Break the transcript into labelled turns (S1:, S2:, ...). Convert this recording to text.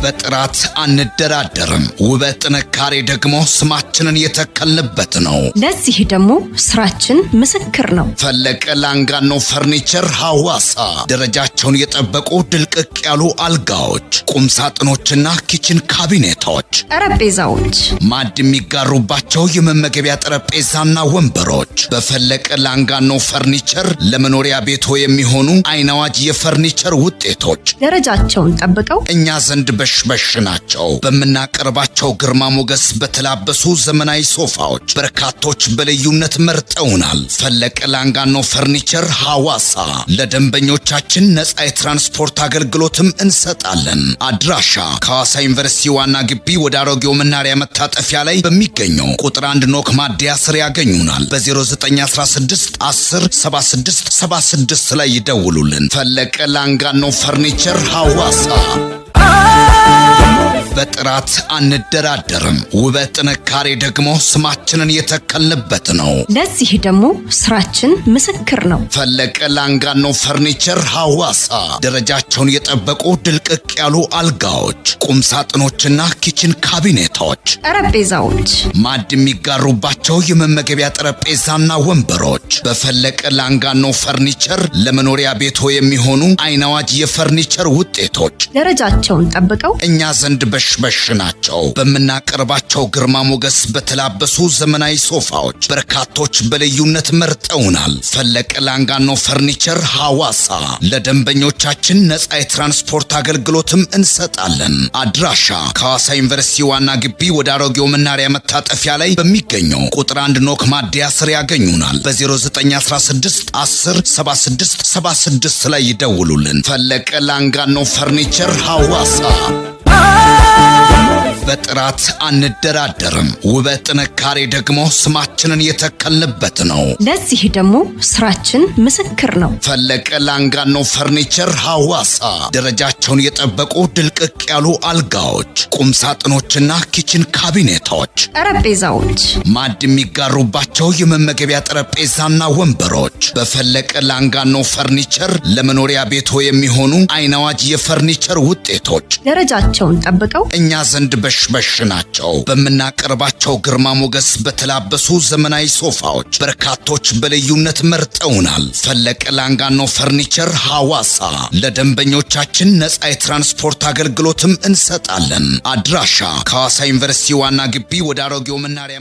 S1: በጥራት አንደራደርም። ውበት ጥንካሬ ደግሞ ስማችንን የተከልንበት ነው።
S2: ለዚህ ደግሞ ስራችን ምስክር ነው።
S1: ፈለቀ ላንጋኖ ፈርኒቸር ሐዋሳ ደረጃቸውን የጠበቁ ድልቅቅ ያሉ አልጋዎች፣ ቁም ሳጥኖችና ኪችን ካቢኔቶች፣
S2: ጠረጴዛዎች፣
S1: ማዕድ የሚጋሩባቸው የመመገቢያ ጠረጴዛና ወንበሮች በፈለቀ ላንጋኖ ፈርኒቸር ለመኖሪያ ቤቶ የሚሆኑ አይናዋጅ የፈርኒቸር ውጤቶች
S2: ደረጃቸውን ጠብቀው
S1: እኛ ዘንድ በሽበሽ ናቸው። በመናቀርባቸው ግርማ ሞገስ በተላበሱ ዘመናዊ ሶፋዎች በርካቶች በልዩነት መርጠውናል። ፈለቀ ላንጋኖ ፈርኒቸር ሐዋሳ ለደንበኞቻችን ነፃ የትራንስፖርት አገልግሎትም እንሰጣለን። አድራሻ ከሐዋሳ ዩኒቨርሲቲ ዋና ግቢ ወደ አሮጌው መናሪያ መታጠፊያ ላይ በሚገኘው ቁጥር 1 ኖክ ማደያ ስር ያገኙናል። በ0916 10 76 76 ላይ ይደውሉልን። ፈለቀ ላንጋኖ ፈርኒቸር ሐዋሳ በጥራት አንደራደርም። ውበት ጥንካሬ ደግሞ ስማችንን የተከልንበት ነው።
S2: ለዚህ ደግሞ ስራችን ምስክር ነው።
S1: ፈለቀ ላንጋኖ ፈርኒቸር ሐዋሳ ደረጃቸውን የጠበቁ ድልቅቅ ያሉ አልጋዎች፣ ቁም ሳጥኖችና ኪችን ካቢኔቶች፣
S2: ጠረጴዛዎች፣
S1: ማዕድ የሚጋሩባቸው የመመገቢያ ጠረጴዛና ወንበሮች በፈለቀ ላንጋኖ ፈርኒቸር ለመኖሪያ ቤቶ የሚሆኑ አይናዋጅ የፈርኒቸር ውጤቶች
S2: ደረጃቸውን ጠብቀው
S1: እኛ ዘንድ በሽበሽ ናቸው። በመናቀርባቸው ግርማ ሞገስ በተላበሱ ዘመናዊ ሶፋዎች በርካቶች በልዩነት መርጠውናል። ፈለቀ ላንጋኖ ፈርኒቸር ሐዋሳ ለደንበኞቻችን ነፃ የትራንስፖርት አገልግሎትም እንሰጣለን። አድራሻ ከሐዋሳ ዩኒቨርሲቲ ዋና ግቢ ወደ አሮጌው መናሪያ መታጠፊያ ላይ በሚገኘው ቁጥር 1 ኖክ ማደያ ስር ያገኙናል። በ0916 10 76 76 ላይ ይደውሉልን። ፈለቀ ላንጋኖ ፈርኒቸር ሐዋሳ በጥራት አንደራደርም። ውበት ጥንካሬ ደግሞ ስማችንን የተከልንበት ነው።
S2: ለዚህ ደግሞ ስራችን ምስክር ነው።
S1: ፈለቀ ላንጋኖ ፈርኒቸር ሐዋሳ ደረጃቸውን የጠበቁ ድልቅቅ ያሉ አልጋዎች፣ ቁም ሳጥኖችና ኪችን ካቢኔቶች፣
S2: ጠረጴዛዎች፣
S1: ማዕድ የሚጋሩባቸው የመመገቢያ ጠረጴዛና ወንበሮች በፈለቀ ላንጋኖ ፈርኒቸር ለመኖሪያ ቤቶ የሚሆኑ አይናዋጅ የፈርኒቸር ውጤቶች
S2: ደረጃቸውን ጠብቀው
S1: እኛ ዘንድ በሽበሽ ናቸው። በመናቀርባቸው ግርማ ሞገስ በተላበሱ ዘመናዊ ሶፋዎች በርካቶች በልዩነት መርጠውናል። ፈለቀ ላንጋኖ ፈርኒቸር ሐዋሳ ለደንበኞቻችን ነፃ የትራንስፖርት አገልግሎትም እንሰጣለን። አድራሻ ከሐዋሳ ዩኒቨርሲቲ ዋና ግቢ ወደ አሮጌው መናሪያ